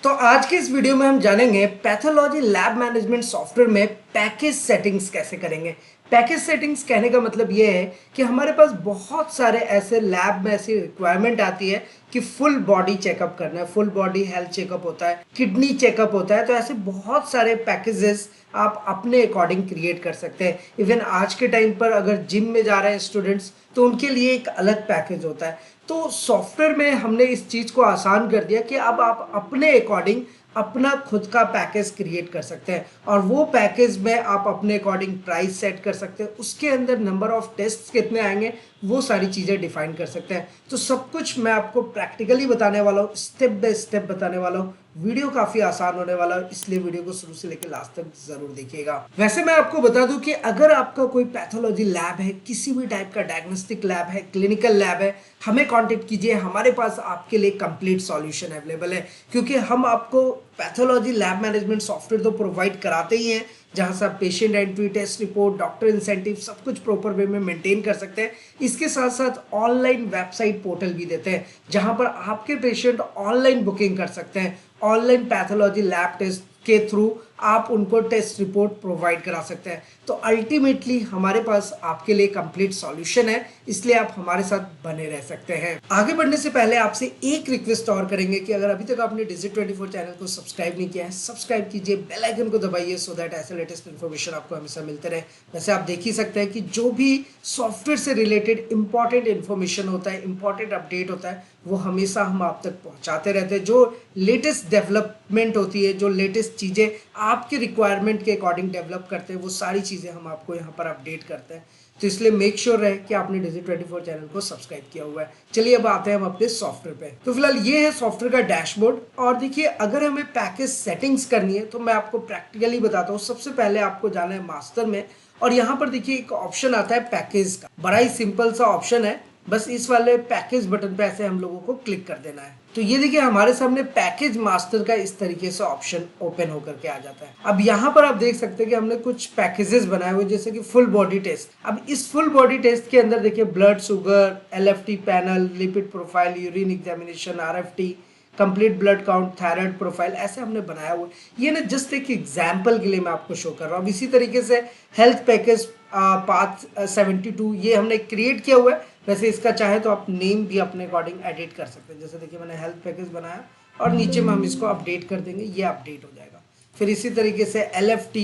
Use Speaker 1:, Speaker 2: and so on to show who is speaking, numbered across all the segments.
Speaker 1: तो आज के इस वीडियो में हम जानेंगे पैथोलॉजी लैब मैनेजमेंट सॉफ्टवेयर में पैकेज सेटिंग्स कैसे करेंगे। पैकेज सेटिंग्स कहने का मतलब ये है कि हमारे पास बहुत सारे ऐसे लैब में ऐसी रिक्वायरमेंट आती है कि फुल बॉडी चेकअप करना है, फुल बॉडी हेल्थ चेकअप होता है, किडनी चेकअप होता है। तो ऐसे बहुत सारे पैकेजेस आप अपने अकॉर्डिंग क्रिएट कर सकते हैं। इवन आज के टाइम पर अगर जिम में जा रहे हैं स्टूडेंट्स तो उनके लिए एक अलग पैकेज होता है। तो सॉफ्टवेयर में हमने इस चीज़ को आसान कर दिया कि अब आप अपने अकॉर्डिंग अपना खुद का पैकेज क्रिएट कर सकते हैं और वो पैकेज में आप अपने अकॉर्डिंग प्राइस सेट कर सकते हैं। उसके अंदर नंबर ऑफ टेस्ट कितने आएंगे वो सारी चीज़ें डिफाइन कर सकते हैं। तो सब कुछ मैं आपको प्रैक्टिकली बताने वाला हूँ, स्टेप बाय स्टेप बताने वाला हूँ। वीडियो काफ़ी आसान होने वाला है, इसलिए वीडियो को शुरू से लेकर लास्ट तक जरूर देखिएगा। वैसे मैं आपको बता दूं कि अगर आपका कोई पैथोलॉजी लैब है, किसी भी टाइप का डायग्नोस्टिक लैब है, क्लिनिकल लैब है, हमें कांटेक्ट कीजिए। हमारे पास आपके लिए कंप्लीट सॉल्यूशन अवेलेबल है, क्योंकि हम आपको पैथोलॉजी लैब मैनेजमेंट सॉफ्टवेयर तो प्रोवाइड कराते ही हैं जहां से आप patient entry, test report, doctor incentive सब कुछ प्रॉपर वे में मेंटेन कर सकते हैं। इसके साथ साथ ऑनलाइन वेबसाइट पोर्टल भी देते हैं जहां पर आपके पेशेंट ऑनलाइन बुकिंग कर सकते हैं। ऑनलाइन पैथोलॉजी लैब टेस्ट के थ्रू आप उनको टेस्ट रिपोर्ट प्रोवाइड करा सकते हैं। तो अल्टीमेटली हमारे पास आपके लिए कंप्लीट सॉल्यूशन है, इसलिए आप हमारे साथ बने रह सकते हैं। आगे बढ़ने से पहले आपसे एक रिक्वेस्ट और करेंगे कि अगर अभी तक आपने Digit24 चैनल को सब्सक्राइब नहीं किया है, सब्सक्राइब कीजिए, बेल आइकन को दबाइए सो दैट ऐसे लेटेस्ट इन्फॉर्मेशन आपको हमेशा मिलते रहे। वैसे आप देख ही सकते हैं कि जो भी सॉफ्टवेयर से रिलेटेड इंपॉर्टेंट इन्फॉर्मेशन होता है, इंपॉर्टेंट अपडेट होता है, वो हमेशा हम आप तक पहुंचाते रहते हैं। जो लेटेस्ट डेवलपमेंट होती है, जो लेटेस्ट चीज़ें आपके रिक्वायरमेंट के अकॉर्डिंग डेवलप करते हैं, वो सारी चीज़ें हम आपको यहाँ पर अपडेट करते हैं। तो इसलिए मेक श्योर रहे कि आपने Digit24 चैनल को सब्सक्राइब किया हुआ है। चलिए अब आते हैं हम अपने सॉफ्टवेयर पे। तो फिलहाल ये है सॉफ्टवेयर का डैशबोर्ड। और देखिए, अगर हमें पैकेज सेटिंग्स करनी है तो मैं आपको प्रैक्टिकली बताता हूँ। सबसे पहले आपको जाना है मास्टर में और यहाँ पर देखिए एक ऑप्शन आता है पैकेज का। बड़ा ही सिंपल सा ऑप्शन है, बस इस वाले पैकेज बटन पे ऐसे हम लोगों को क्लिक कर देना है। तो ये देखिए हमारे सामने पैकेज मास्टर का इस तरीके से ऑप्शन ओपन होकर के आ जाता है। अब यहाँ पर आप देख सकते हैं कि हमने कुछ पैकेजेस बनाए हुए, जैसे कि फुल बॉडी टेस्ट। अब इस फुल बॉडी टेस्ट के अंदर देखिए blood sugar, LFT panel, lipid profile, urine examination, RFT, complete blood count, thyroid profile, ऐसे हमने बनाया हुआ है। ये ना जस्ट एक एग्जाम्पल के लिए मैं आपको शो कर रहा हूँ। अब इसी तरीके से हेल्थ पैकेज पाथ 72 ये हमने क्रिएट किया हुआ है। वैसे इसका चाहे तो आप नेम भी अपने अकॉर्डिंग एडिट कर सकते हैं। जैसे देखिए मैंने हेल्थ पैकेज बनाया और नीचे में हम इसको अपडेट कर देंगे, ये अपडेट हो जाएगा। फिर इसी तरीके से LFT,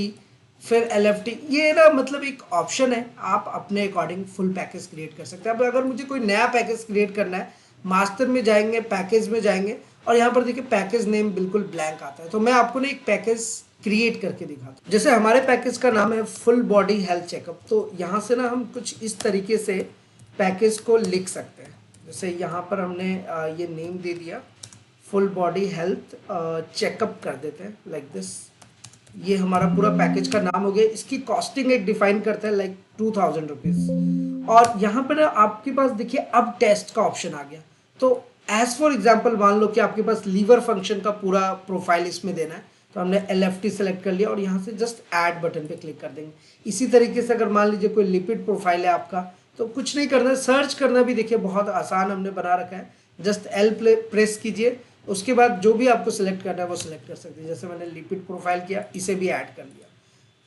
Speaker 1: फिर LFT, ये ना मतलब एक ऑप्शन है, आप अपने अकॉर्डिंग फुल पैकेज क्रिएट कर सकते हैं। अब अगर मुझे कोई नया पैकेज क्रिएट करना है, मास्टर में जाएंगे, पैकेज में जाएंगे और यहाँ पर देखिए पैकेज नेम बिल्कुल ब्लैंक आता है। तो मैं आपको ना एक पैकेज क्रिएट करके दिखाता हूँ। जैसे हमारे पैकेज का नाम है फुल बॉडी हेल्थ चेकअप, तो यहाँ से ना हम कुछ इस तरीके से पैकेज को लिख सकते हैं। जैसे यहाँ पर हमने ये नेम दे दिया, फुल बॉडी हेल्थ चेकअप कर देते हैं लाइक दिस। ये हमारा पूरा पैकेज का नाम हो गया। इसकी कॉस्टिंग एक डिफाइन करते हैं लाइक 2000 रुपीज़। और यहाँ पर ना आपके पास देखिए अब टेस्ट का ऑप्शन आ गया। तो एज फॉर एग्जाम्पल मान लो कि आपके पास लीवर फंक्शन का पूरा प्रोफाइल इसमें देना है, तो हमने LFT सेलेक्ट कर लिया और यहाँ से जस्ट ऐड बटन पे क्लिक कर देंगे। इसी तरीके से अगर मान लीजिए कोई लिपिड प्रोफाइल है आपका, तो कुछ नहीं करना है, सर्च करना भी देखिए बहुत आसान हमने बना रखा है। जस्ट L प्रेस कीजिए, उसके बाद जो भी आपको सिलेक्ट करना है वो सिलेक्ट कर सकते हैं। जैसे मैंने लिपिड प्रोफाइल किया, इसे भी ऐड कर लिया।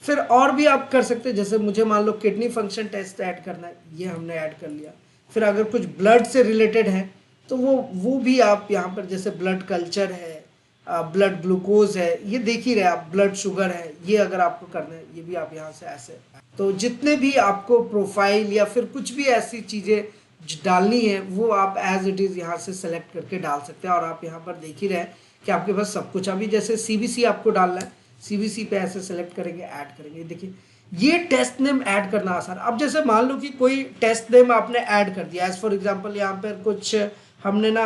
Speaker 1: फिर और भी आप कर सकते हैं, जैसे मुझे मान लो किडनी फंक्शन टेस्ट ऐड करना है, ये हमने ऐड कर लिया। फिर अगर कुछ ब्लड से रिलेटेड है तो वो भी आप यहाँ पर, जैसे ब्लड कल्चर है, ब्लड ग्लूकोज है, ये देख ही रहे आप, ब्लड शुगर है, ये अगर आपको करना है ये भी आप यहाँ से ऐसे। तो जितने भी आपको प्रोफाइल या फिर कुछ भी ऐसी चीज़ें डालनी है वो आप एज इट इज़ यहाँ से सेलेक्ट करके डाल सकते हैं। और आप यहाँ पर देख ही रहे हैं कि आपके पास सब कुछ। अभी जैसे CBC आपको डालना है, CBC पे ऐसे सेलेक्ट करेंगे, ऐड करेंगे। देखिए ये टेस्ट नेम ऐड करना आसान। अब जैसे मान लो कि कोई टेस्ट नेम आपने ऐड कर दिया, एज फॉर एग्जाम्पल यहाँ पर कुछ हमने ना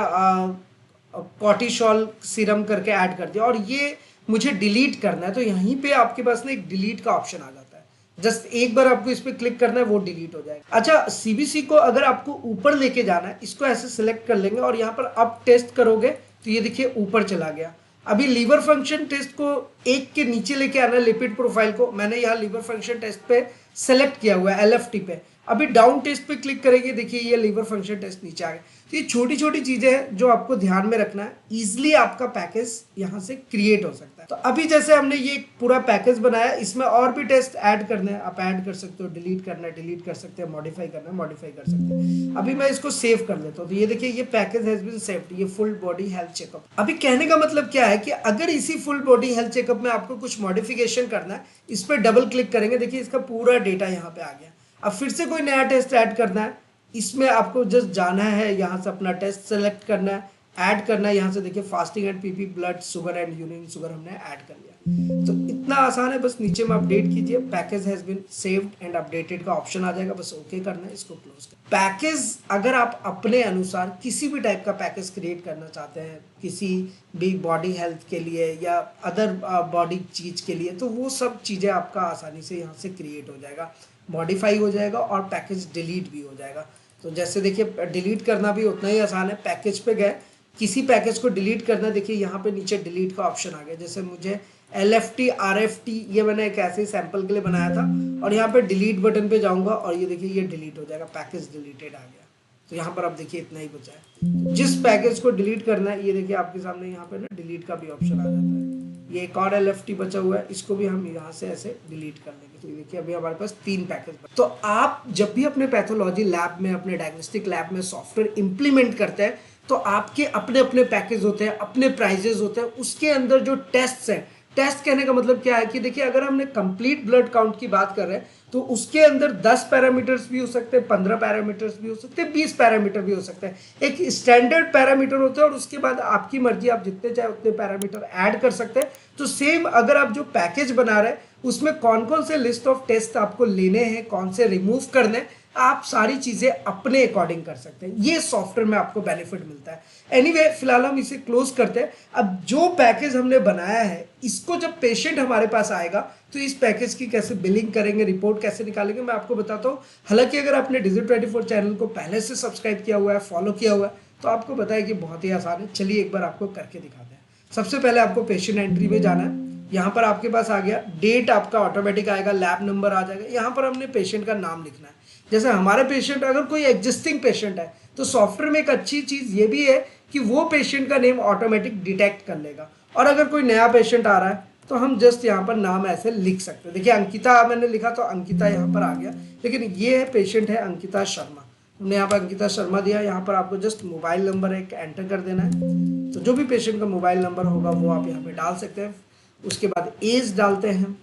Speaker 1: कॉर्टिसोल सीरम करके ऐड कर दिया और ये मुझे डिलीट करना है, तो यहीं पे आपके पास ना एक डिलीट का ऑप्शन आ जाता है। जस्ट एक बार आपको इस पर क्लिक करना है, वो डिलीट हो जाएगा। अच्छा, CBC को अगर आपको ऊपर लेके जाना है, इसको ऐसे सिलेक्ट कर लेंगे और यहाँ पर अब टेस्ट करोगे तो ये देखिए ऊपर चला गया। अभी लीवर फंक्शन टेस्ट को एक के नीचे लेके आना है, लिपिड प्रोफाइल को मैंने यहाँ लीवर फंक्शन टेस्ट पे सेलेक्ट किया हुआ है LFT पे। अभी डाउन टेस्ट पे क्लिक करेंगे, देखिए ये लीवर फंक्शन टेस्ट नीचे आ गया। तो ये छोटी छोटी चीजें हैं जो आपको ध्यान में रखना है, इजिली आपका पैकेज यहाँ से क्रिएट हो सकता है। तो अभी जैसे हमने ये पूरा पैकेज बनाया, इसमें और भी टेस्ट ऐड करने हैं, आप ऐड कर सकते हो, डिलीट करना है डिलीट कर सकते हैं, मॉडिफाई करना है मॉडिफाई कर सकते हैं। अभी मैं इसको सेव कर लेता हूँ। तो ये देखिए ये पैकेज हैज बीन सेव्ड, ये फुल बॉडी हेल्थ चेकअप। अभी कहने का मतलब क्या है कि अगर इसी फुल बॉडी हेल्थ चेकअप में आपको कुछ मॉडिफिकेशन करना है, इस पर डबल क्लिक करेंगे, देखिए इसका पूरा डेटा यहाँ पे आ गया। अब फिर से कोई नया टेस्ट ऐड करना है, इसमें आपको जस्ट जाना है, यहाँ से अपना टेस्ट सेलेक्ट करना है, ऐड करना है। यहाँ से देखिए fasting and PP, blood sugar and urine sugar हमने ऐड कर लिया। तो इतना आसान है, बस नीचे में अपडेट कीजिए, package has been saved and updated का ऑप्शन आ जाएगा, बस ओके करना है, इसको क्लोज कर। पैकेज अगर आप अपने अनुसार किसी भी टाइप का पैकेज क्रिएट करना चाहते हैं, किसी भी बॉडी हेल्थ के लिए या अदर बॉडी चीज के लिए, तो वो सब चीज़ें आपका आसानी से यहाँ से क्रिएट हो जाएगा, मॉडिफाई हो जाएगा और पैकेज डिलीट भी हो जाएगा। तो जैसे देखिए डिलीट करना भी उतना ही आसान है। पैकेज पे गए, किसी पैकेज को डिलीट करना, देखिए यहाँ पे नीचे डिलीट का ऑप्शन आ गया। जैसे मुझे LFT RFT ये मैंने एक ऐसे ही सैंपल के लिए बनाया था, और यहाँ पे डिलीट बटन पे जाऊँगा और ये देखिए ये डिलीट हो जाएगा, पैकेज डिलीटेड आ गया। तो यहाँ पर अब देखिए इतना ही बचा है। जिस पैकेज को डिलीट करना है, ये देखिए आपके सामने यहाँ पे ना डिलीट का भी ऑप्शन आ जाता है। ये एक और LFT बचा हुआ है, इसको भी हम यहाँ से ऐसे डिलीट कर लेंगे। तो देखिए अभी हमारे पास 3 पैकेज। तो आप जब भी अपने पैथोलॉजी लैब में, अपने डायग्नोस्टिक लैब में सॉफ्टवेयर इंप्लीमेंट करते हैं, तो आपके अपने अपने पैकेज होते हैं, अपने प्राइजेस होते हैं, उसके अंदर जो टेस्ट हैं, टेस्ट कहने का मतलब क्या है कि देखिए अगर हमने कंप्लीट ब्लड काउंट की बात कर रहे हैं, तो उसके अंदर 10 पैरामीटर्स भी हो सकते हैं, 15 पैरामीटर्स भी हो सकते हैं, 20 पैरामीटर भी हो सकते हैं। एक स्टैंडर्ड पैरामीटर होता है और उसके बाद आपकी मर्जी, आप जितने चाहे उतने पैरामीटर ऐड कर सकते हैं। तो सेम अगर आप जो पैकेज बना रहे हैं उसमें कौन कौन से लिस्ट ऑफ टेस्ट आपको लेने हैं, कौन से रिमूव करने, आप सारी चीजें अपने अकॉर्डिंग कर सकते हैं। ये सॉफ्टवेयर में आपको बेनिफिट मिलता है। एनीवे फिलहाल हम इसे क्लोज करते हैं। अब जो पैकेज हमने बनाया है, इसको जब पेशेंट हमारे पास आएगा तो इस पैकेज की कैसे बिलिंग करेंगे, रिपोर्ट कैसे निकालेंगे, मैं आपको बताता हूँ। हालांकि अगर आपने Digit24 चैनल को पहले से सब्सक्राइब किया हुआ है, फॉलो किया हुआ है, तो आपको पता है कि बहुत ही आसान है। चलिए एक बार आपको करके दिखाते हैं। सबसे पहले आपको पेशेंट एंट्री में जाना है। यहाँ पर आपके पास आ गया, डेट आपका ऑटोमेटिक आएगा, लैब नंबर आ जाएगा। यहाँ पर हमने पेशेंट का नाम लिखना है। जैसे हमारे पेशेंट, अगर कोई एग्जिस्टिंग पेशेंट है, तो सॉफ्टवेयर में एक अच्छी चीज़ ये भी है कि वो पेशेंट का नेम ऑटोमेटिक डिटेक्ट कर लेगा। और अगर कोई नया पेशेंट आ रहा है तो हम जस्ट यहाँ पर नाम ऐसे लिख सकते हैं। देखिए अंकिता मैंने लिखा तो अंकिता यहाँ पर आ गया, लेकिन ये पेशेंट है अंकिता शर्मा, हमने यहाँ पर अंकिता शर्मा दिया। यहाँ पर आपको जस्ट मोबाइल नंबर एक एंटर कर देना है। तो जो भी पेशेंट का मोबाइल नंबर होगा वो आप यहाँ पे डाल सकते हैं। उसके बाद एज डालते हैं।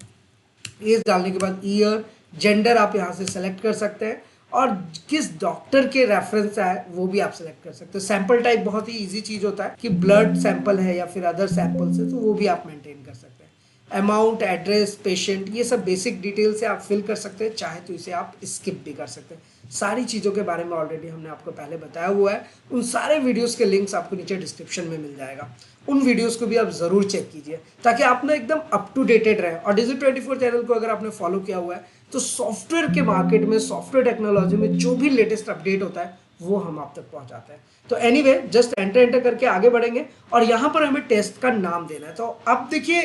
Speaker 1: एज डालने के बाद ईयर, जेंडर आप यहाँ से सेलेक्ट कर सकते हैं, और किस डॉक्टर के रेफरेंस है वो भी आप सेलेक्ट कर सकते हैं। सैंपल टाइप बहुत ही इजी चीज़ होता है कि ब्लड सैंपल है या फिर अदर सैंपल्स है, तो वो भी आप मेंटेन कर सकते हैं। अमाउंट, एड्रेस, पेशेंट, ये सब बेसिक डिटेल से आप फिल कर सकते हैं। चाहे तो इसे आप स्किप भी कर सकते हैं। सारी चीज़ों के बारे में ऑलरेडी हमने आपको पहले बताया हुआ है। उन सारे वीडियोस के लिंक्स आपको नीचे डिस्क्रिप्शन में मिल जाएगा। उन वीडियोस को भी आप ज़रूर चेक कीजिए ताकि आप ना एकदम अप टू डेटेड रहे। और Digit24 चैनल को अगर आपने फॉलो किया हुआ है तो सॉफ्टवेयर के मार्केट में, सॉफ्टवेयर टेक्नोलॉजी में जो भी लेटेस्ट अपडेट होता है वो हम आप तक पहुंचाते हैं। तो एनीवे जस्ट एंटर करके आगे बढ़ेंगे और यहाँ पर हमें टेस्ट का नाम देना है। तो अब देखिए,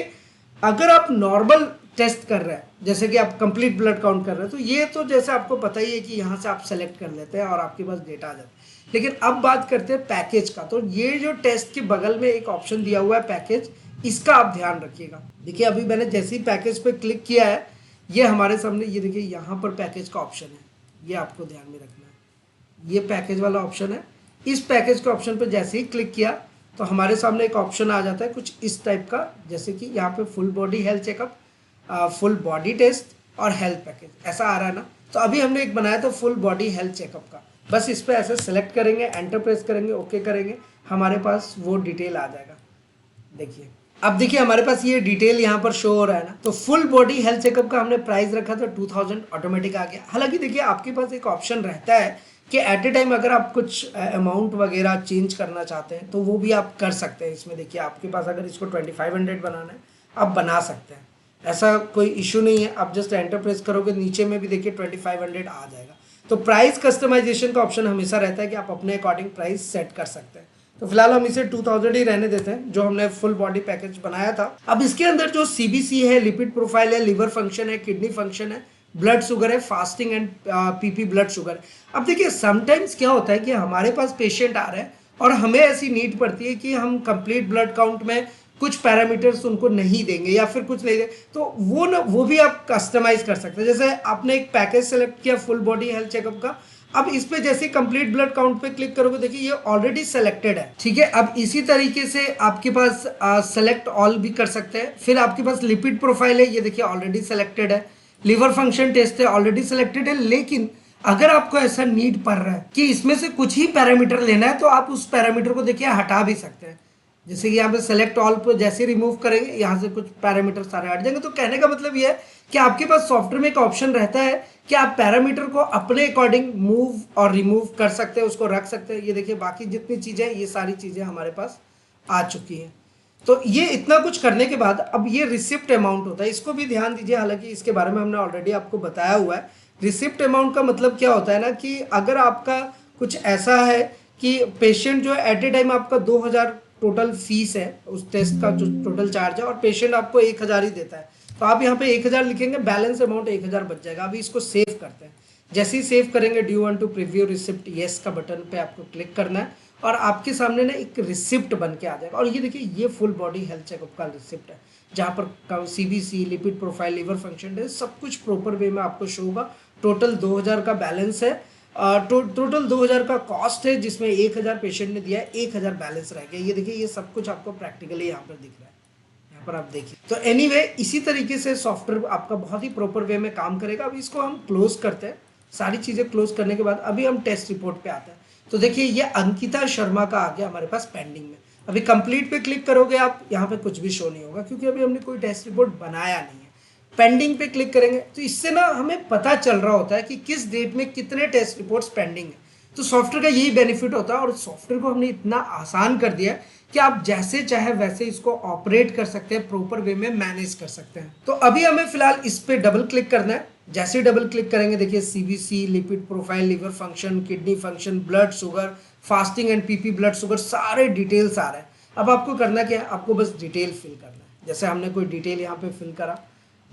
Speaker 1: अगर आप नॉर्मल टेस्ट कर रहे हैं, जैसे कि आप कंप्लीट ब्लड काउंट कर रहे हैं, तो ये तो जैसे आपको पता ही है कि यहाँ से आप सेलेक्ट कर लेते हैं और आपके पास डेटा आ जाता है। लेकिन अब बात करते हैं पैकेज का। तो ये जो टेस्ट के बगल में एक ऑप्शन दिया हुआ है पैकेज, इसका आप ध्यान रखिएगा। देखिए अभी मैंने जैसे ही पैकेज पे क्लिक किया है, ये हमारे सामने, ये देखिए यहाँ पर पैकेज का ऑप्शन है, ये आपको ध्यान में रखना है। ये पैकेज वाला ऑप्शन है। इस पैकेज के ऑप्शन पर जैसे ही क्लिक किया तो हमारे सामने एक ऑप्शन आ जाता है कुछ इस टाइप का, जैसे कि यहाँ पे full body health checkup, full body test और हेल्थ पैकेज, ऐसा आ रहा है ना। तो अभी हमने एक बनाया था फुल बॉडी हेल्थ चेकअप का। बस इस पर ऐसे सेलेक्ट करेंगे, एंटर प्रेस करेंगे, ओके करेंगे, हमारे पास वो डिटेल आ जाएगा। देखिए अब देखिए हमारे पास ये डिटेल यहाँ पर शो हो रहा है ना। तो फुल बॉडी हेल्थ चेकअप का हमने प्राइस रखा था 2000, ऑटोमेटिक आ गया। हालांकि देखिए आपके पास एक ऑप्शन रहता है कि एट ए टाइम अगर आप कुछ अमाउंट वगैरह चेंज करना चाहते हैं तो वो भी आप कर सकते हैं। इसमें देखिए आपके पास अगर इसको 2500 बनाना है आप बना सकते हैं, ऐसा कोई इशू नहीं है। आप जस्ट एंटर प्रेस करोगे, नीचे में भी देखिए 2500 आ जाएगा। तो प्राइस कस्टमाइजेशन का ऑप्शन हमेशा रहता है कि आप अपने अकॉर्डिंग प्राइस सेट कर सकते हैं। तो फिलहाल हम इसे 2000 ही रहने देते हैं जो हमने फुल बॉडी पैकेज बनाया था। अब इसके अंदर जो CBC है, लिपिड प्रोफाइल है, लीवर फंक्शन है, किडनी फंक्शन है, ब्लड शुगर है, fasting and PP blood sugar. अब देखिए समटाइम्स क्या होता है कि हमारे पास पेशेंट आ रहे हैं और हमें ऐसी नीड पड़ती है कि हम कंप्लीट ब्लड काउंट में कुछ पैरामीटर्स उनको नहीं देंगे या फिर कुछ नहीं देंगे, तो वो ना वो भी आप कस्टमाइज कर सकते हैं। जैसे आपने एक पैकेज सेलेक्ट किया फुल बॉडी हेल्थ चेकअप का, अब इस पे जैसे कंप्लीट ब्लड काउंट पे क्लिक करोगे देखिए ये ऑलरेडी सेलेक्टेड है, ठीक है। अब इसी तरीके से आपके पास सेलेक्ट ऑल भी कर सकते हैं। फिर आपके पास लिपिड प्रोफाइल है, ये देखिए ऑलरेडी सेलेक्टेड है। लिवर फंक्शन टेस्ट है, ऑलरेडी सेलेक्टेड है। लेकिन अगर आपको ऐसा नीड पड़ रहा है कि इसमें से कुछ ही पैरामीटर लेना है, तो आप उस पैरामीटर को देखिए हटा भी सकते हैं। जैसे कि यहाँ पे सेलेक्ट ऑल पर जैसे रिमूव करेंगे यहाँ से कुछ पैरामीटर सारे हट जाएंगे। तो कहने का मतलब ये है कि आपके पास सॉफ्टवेयर में एक ऑप्शन रहता है कि आप पैरामीटर को अपने अकॉर्डिंग मूव और रिमूव कर सकते हैं, उसको रख सकते हैं। ये देखिए बाकी जितनी चीज़ें, ये सारी चीज़ें हमारे पास आ चुकी हैं। तो ये इतना कुछ करने के बाद अब ये रिसिप्ट अमाउंट होता है, इसको भी ध्यान दीजिए। हालांकि इसके बारे में हमने ऑलरेडी आपको बताया हुआ है। रिसिप्ट अमाउंट का मतलब क्या होता है ना, कि अगर आपका कुछ ऐसा है कि पेशेंट जो है एट ए टाइम आपका 2000 टोटल फीस है, उस टेस्ट का जो टोटल चार्ज है, और पेशेंट आपको 1000 ही देता है, तो आप यहाँ पे 1000 लिखेंगे, बैलेंस अमाउंट 1000 बच जाएगा। अभी इसको सेव करते हैं। जैसे ही सेव करेंगे do want to preview receipt, yes का बटन पे आपको क्लिक करना है और आपके सामने ना एक रिसिप्ट बन के आ जाएगा। और ये देखिए ये फुल बॉडी हेल्थ चेकअप का रिसिप्ट है, जहाँ पर CBC, lipid profile, liver function test सब कुछ प्रॉपर वे में आपको शो होगा। टोटल 2000 का बैलेंस है, टोटल 2000 का कॉस्ट है, जिसमें 1000 पेशेंट ने दिया है, 1000 बैलेंस रह गया। ये देखिए ये सब कुछ आपको प्रैक्टिकली यहाँ पर दिख रहा है, यहाँ पर आप देखिए। तो एनीवे इसी तरीके से सॉफ्टवेयर आपका बहुत ही प्रॉपर वे में काम करेगा। अब इसको हम क्लोज करते हैं। सारी चीज़ें क्लोज करने के बाद अभी हम टेस्ट रिपोर्ट पे आते हैं। तो देखिए ये अंकिता शर्मा का आ गया हमारे पास पेंडिंग में। अभी कंप्लीट पे क्लिक करोगे आप, यहाँ पे कुछ भी शो नहीं होगा क्योंकि अभी हमने कोई टेस्ट रिपोर्ट बनाया नहीं है। पेंडिंग पे क्लिक करेंगे तो इससे ना हमें पता चल रहा होता है कि किस डेट में कितने टेस्ट रिपोर्ट्स पेंडिंग है। तो सॉफ्टवेयर का यही बेनिफिट होता है, और सॉफ्टवेयर को हमने इतना आसान कर दिया है कि आप जैसे चाहे वैसे इसको ऑपरेट कर सकते हैं, प्रॉपर वे में मैनेज कर सकते हैं। तो अभी हमें फिलहाल इस पे डबल क्लिक करना है। जैसे डबल क्लिक करेंगे देखिए CBC, lipid profile, liver function, kidney function, blood sugar, fasting and PP blood sugar, सारे डिटेल्स आ रहे हैं। अब आपको करना क्या है, आपको बस डिटेल फिल करना है। जैसे हमने कोई डिटेल यहाँ पे फिल करा,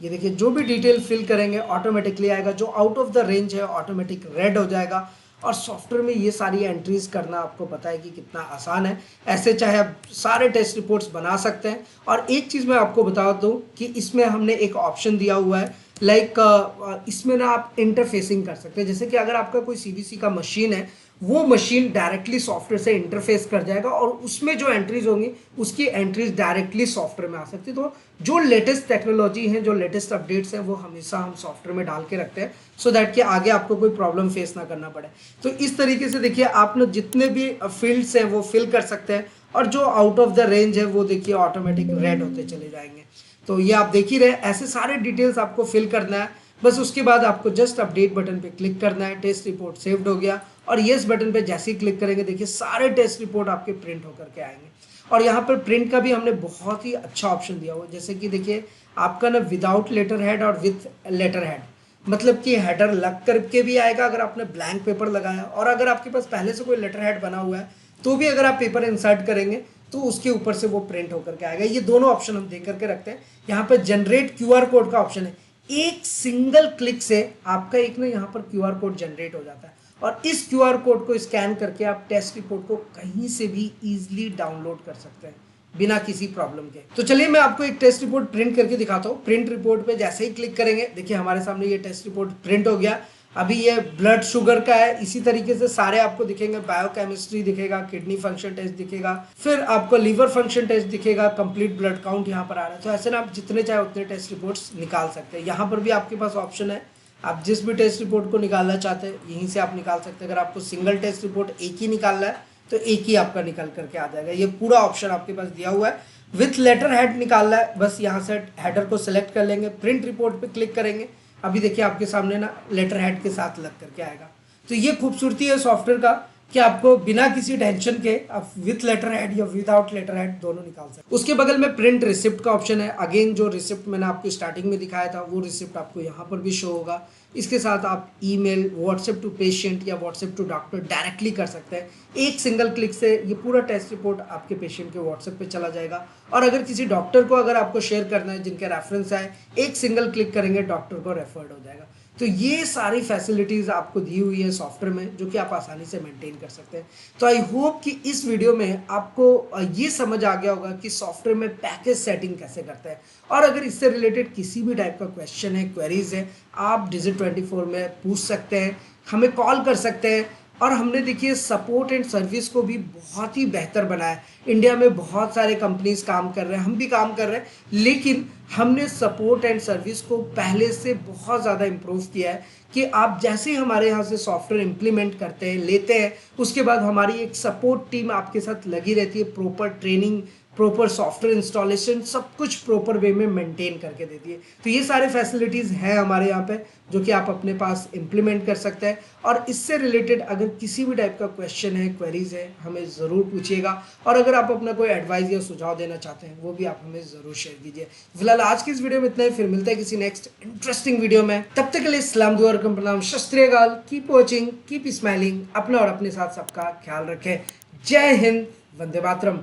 Speaker 1: ये देखिए जो भी डिटेल फिल करेंगे ऑटोमेटिकली आएगा। जो आउट ऑफ द रेंज है ऑटोमेटिक रेड हो जाएगा। और सॉफ्टवेयर में ये सारी एंट्रीज करना आपको पता है कि कितना आसान है। ऐसे चाहे आप सारे टेस्ट रिपोर्ट्स बना सकते हैं। और एक चीज़ मैं आपको बता दूं कि इसमें हमने एक ऑप्शन दिया हुआ है, लाइक इसमें ना आप इंटरफेसिंग कर सकते हैं। जैसे कि अगर आपका कोई सीबीसी का मशीन है, वो मशीन डायरेक्टली सॉफ्टवेयर से इंटरफेस कर जाएगा और उसमें जो एंट्रीज होंगी उसकी एंट्रीज डायरेक्टली सॉफ्टवेयर में आ सकती है। तो जो लेटेस्ट टेक्नोलॉजी है, जो लेटेस्ट अपडेट्स हैं, वो हमेशा हम सॉफ्टवेयर में डाल के रखते हैं, सो दैट कि आगे आपको कोई प्रॉब्लम फेस ना करना पड़े। तो इस तरीके से देखिए आप ना जितने भी फील्ड्स हैं वो फिल कर सकते हैं, और जो आउट ऑफ द रेंज है वो देखिए ऑटोमेटिक रेड होते चले जाएंगे। तो ये आप देख ही रहे, ऐसे सारे डिटेल्स आपको फिल करना है। बस उसके बाद आपको जस्ट अपडेट बटन पे क्लिक करना है। टेस्ट रिपोर्ट सेव्ड हो गया, और यस बटन पे जैसे ही क्लिक करेंगे देखिए सारे टेस्ट रिपोर्ट आपके प्रिंट होकर के आएंगे। और यहाँ पर प्रिंट का भी हमने बहुत ही अच्छा ऑप्शन दिया हुआ है। जैसे कि देखिए आपका ना विदाउट लेटर हेड और विथ लेटर हेड, मतलब कि हेडर लग करके भी आएगा अगर आपने ब्लैंक पेपर लगाया, और अगर आपके पास पहले से कोई लेटर हेड बना हुआ है तो भी अगर आप पेपर इंसर्ट करेंगे तो उसके ऊपर से वो प्रिंट होकर के आएगा। ये दोनों ऑप्शन हम दे करके रखते हैं। यहाँ पर जनरेट क्यूआर कोड का ऑप्शन है, एक सिंगल क्लिक से आपका एक ना यहाँ पर क्यूआर कोड जनरेट हो जाता है, और इस क्यूआर कोड को स्कैन करके आप टेस्ट रिपोर्ट को कहीं से भी इजीली डाउनलोड कर सकते हैं बिना किसी प्रॉब्लम के। तो चलिए मैं आपको एक टेस्ट रिपोर्ट प्रिंट करके दिखाता हूँ। प्रिंट रिपोर्ट पे जैसे ही क्लिक करेंगे देखिए हमारे सामने ये टेस्ट रिपोर्ट प्रिंट हो गया। अभी ये ब्लड शुगर का है, इसी तरीके से सारे आपको दिखेंगे। बायोकेमिस्ट्री दिखेगा, किडनी फंक्शन टेस्ट दिखेगा, फिर आपको लिवर फंक्शन टेस्ट दिखेगा, कंप्लीट ब्लड काउंट यहाँ पर आ रहा है। तो ऐसे ना आप जितने चाहे उतने टेस्ट रिपोर्ट्स निकाल सकते हैं। यहाँ पर भी आपके पास ऑप्शन है, आप जिस भी टेस्ट रिपोर्ट को निकालना चाहते हैं यहीं से आप निकाल सकते हैं। अगर आपको सिंगल टेस्ट रिपोर्ट एक ही निकालना है तो एक ही आपका निकल करके आ जाएगा। ये पूरा ऑप्शन आपके पास दिया हुआ है। विथ लेटर हेड निकालना है, बस यहाँ से हेडर को सिलेक्ट कर लेंगे, प्रिंट रिपोर्ट पे क्लिक करेंगे। अभी देखिए आपके सामने ना लेटर हेड के साथ लग करके आएगा। तो ये खूबसूरती है सॉफ्टवेयर का कि आपको बिना किसी टेंशन के आप विथ लेटर हेड या विदाउट लेटर हेड दोनों निकाल सकते हैं। उसके बगल में प्रिंट रिसिप्ट का ऑप्शन है। अगेन जो रिसिप्ट मैंने आपको स्टार्टिंग में दिखाया था वो रिसिप्ट आपको यहाँ पर भी शो होगा। इसके साथ आप ईमेल, व्हाट्सएप टू पेशेंट या व्हाट्सएप टू डॉक्टर डायरेक्टली कर सकते हैं। एक सिंगल क्लिक से ये पूरा टेस्ट रिपोर्ट आपके पेशेंट के व्हाट्सएप पे चला जाएगा। और अगर किसी डॉक्टर को अगर आपको शेयर करना है जिनके रेफरेंस है, एक सिंगल क्लिक करेंगे डॉक्टर को रेफर्ड हो जाएगा। तो ये सारी फैसिलिटीज़ आपको दी हुई है सॉफ्टवेयर में, जो कि आप आसानी से मेंटेन कर सकते हैं। तो आई होप कि इस वीडियो में आपको ये समझ आ गया होगा कि सॉफ्टवेयर में पैकेज सेटिंग कैसे करते हैं। और अगर इससे रिलेटेड किसी भी टाइप का क्वेश्चन है, क्वेरीज है, आप Digit24 में पूछ सकते हैं, हमें कॉल कर सकते हैं। और हमने देखिए सपोर्ट एंड सर्विस को भी बहुत ही बेहतर बनाया है। इंडिया में बहुत सारे कंपनीज काम कर रहे हैं, हम भी काम कर रहे हैं, लेकिन हमने सपोर्ट एंड सर्विस को पहले से बहुत ज़्यादा इम्प्रूव किया है कि आप जैसे ही हमारे यहाँ से सॉफ्टवेयर इम्प्लीमेंट करते हैं, लेते हैं, उसके बाद हमारी एक सपोर्ट टीम आपके साथ लगी रहती है, proper training, proper software installation, सब कुछ प्रॉपर वे में मेंटेन करके देती है। तो ये सारे फैसिलिटीज़ हैं हमारे यहाँ पे, जो कि आप अपने पास इम्प्लीमेंट कर सकते हैं। और इससे रिलेटेड अगर किसी भी टाइप का क्वेश्चन है, क्वेरीज है, हमें ज़रूर पूछिएगा। और अगर आप अपना कोई एडवाइस या सुझाव देना चाहते हैं, वो भी आप हमें ज़रूर शेयर कीजिए। फिलहाल आज की इस वीडियो में इतना ही, फिर मिलता है किसी नेक्स्ट इंटरेस्टिंग वीडियो में। तब तक के लिए सलाम दुआ और प्रणाम, शत श्री अकाल, कीप वॉचिंग, कीप स्माइलिंग, अपना और अपने साथ सबका ख्याल रखें। जय हिंद, वंदे मातरम।